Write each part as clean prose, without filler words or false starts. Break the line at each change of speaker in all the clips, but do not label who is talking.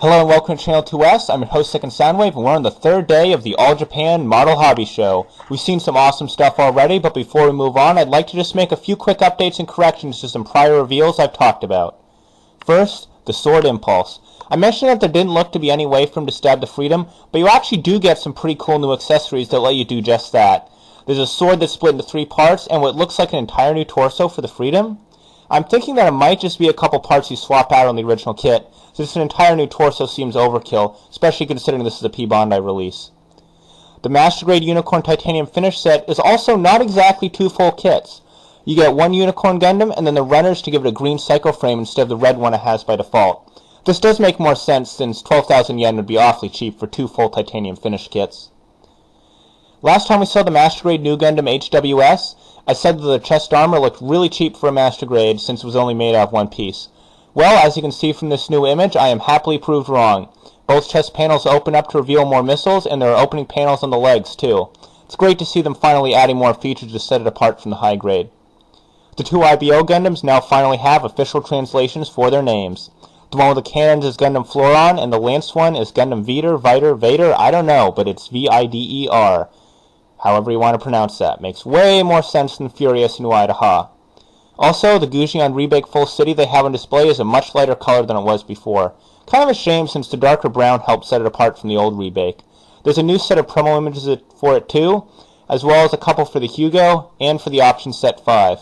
Hello and welcome to Channel 2S. I'm your host, Second Soundwave, and we're on the third day of the All Japan Model Hobby Show. We've seen some awesome stuff already, but before we move on, I'd like to just make a few quick updates and corrections to some prior reveals I've talked about. First, the Sword Impulse. I mentioned that there didn't look to be any way for him to stab the Freedom, but you actually do get some pretty cool new accessories that let you do just that. There's a sword that's split into 3 parts, and what looks like an entire new torso for the Freedom. I'm thinking that it might just be a couple parts you swap out on the original kit, since an entire new torso seems overkill, especially considering this is a P-Bandai release. The Master Grade Unicorn Titanium Finish set is also not exactly 2 full kits. You get 1 Unicorn Gundam, and then the runners to give it a green Psycho frame instead of the red one it has by default. This does make more sense, since 12,000 yen would be awfully cheap for 2 full Titanium Finish kits. Last time we saw the Master Grade Nu Gundam HWS, I said that the chest armor looked really cheap for a Master Grade since it was only made out of 1 piece. Well, as you can see from this new image, I am happily proved wrong. Both chest panels open up to reveal more missiles, and there are opening panels on the legs too. It's great to see them finally adding more features to set it apart from the high grade. The 2 IBO Gundams now finally have official translations for their names. The one with the cannons is Gundam Flauron, and the lance one is Gundam Vider, I don't know, but it's Vider. However you want to pronounce that. Makes way more sense than Furious and Uidaha. Also, the Gusion Rebake Full City they have on display is a much lighter color than it was before. Kind of a shame since the darker brown helped set it apart from the old Rebake. There's a new set of promo images for it too, as well as a couple for the Hugo and for the Option Set 5.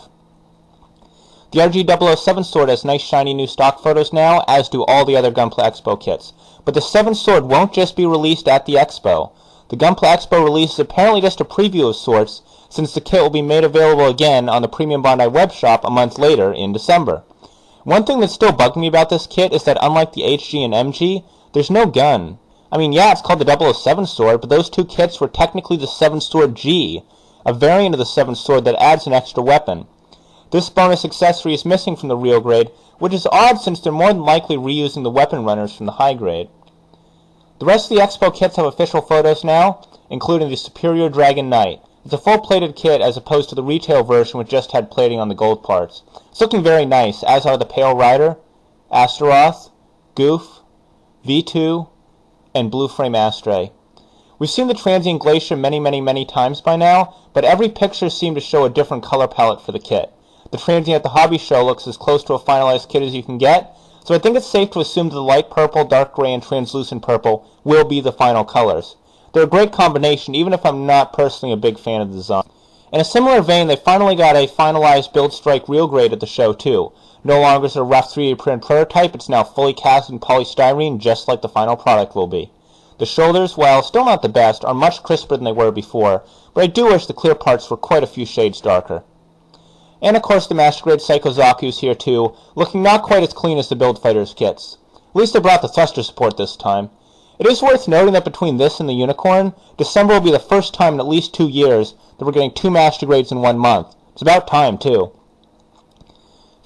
The RG-007 sword has nice shiny new stock photos now, as do all the other Gunpla Expo kits. But the 7th sword won't just be released at the Expo. The Gunpla Expo release is apparently just a preview of sorts, since the kit will be made available again on the Premium Bandai web shop a month later in December. One thing that's still bugging me about this kit is that unlike the HG and MG, there's no gun. I mean, yeah, it's called the 007 sword, but those 2 kits were technically the 7th sword G, a variant of the 7th sword that adds an extra weapon. This bonus accessory is missing from the real grade, which is odd since they're more than likely reusing the weapon runners from the high grade. The rest of the Expo kits have official photos now, including the Superior Dragon Knight. It's a full-plated kit as opposed to the retail version which just had plating on the gold parts. It's looking very nice, as are the Pale Rider, Astaroth, Gouf, V2, and Blue Frame Astray. We've seen the Transient Glacier many times by now, but every picture seemed to show a different color palette for the kit. The Transient at the Hobby Show looks as close to a finalized kit as you can get, so I think it's safe to assume that the light purple, dark gray, and translucent purple will be the final colors. They're a great combination, even if I'm not personally a big fan of the design. In a similar vein, they finally got a finalized Build Strike real grade at the show too. No longer is it a rough 3D printed prototype, it's now fully cast in polystyrene, just like the final product will be. The shoulders, while still not the best, are much crisper than they were before, but I do wish the clear parts were quite a few shades darker. And of course the Master Grade Psycho Zaku is here too, looking not quite as clean as the Build Fighters kits. At least they brought the thruster support this time. It is worth noting that between this and the Unicorn, December will be the first time in at least 2 years that we're getting 2 Master Grades in 1 month. It's about time too.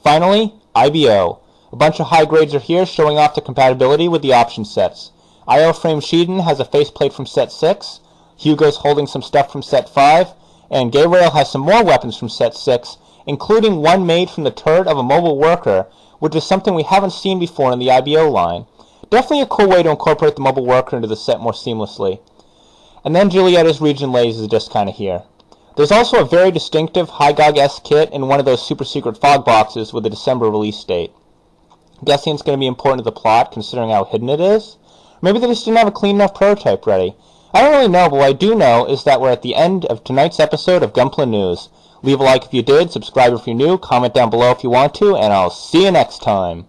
Finally, IBO. A bunch of high grades are here showing off the compatibility with the option sets. IO Frame Shiden has a faceplate from set 6, Hugo's holding some stuff from set 5, and Geirail has some more weapons from set 6, including one made from the turret of a mobile worker, which is something we haven't seen before in the IBO line. Definitely a cool way to incorporate the mobile worker into the set more seamlessly. And then Julieta's Reginlaze is just kinda here. There's also a very distinctive High-Gog-esque kit in one of those super secret fog boxes with a December release date. I'm guessing it's going to be important to the plot considering how hidden it is. Or maybe they just didn't have a clean enough prototype ready. I don't really know, but what I do know is that we're at the end of tonight's episode of Gunpla News. Leave a like if you did, subscribe if you're new, comment down below if you want to, and I'll see you next time.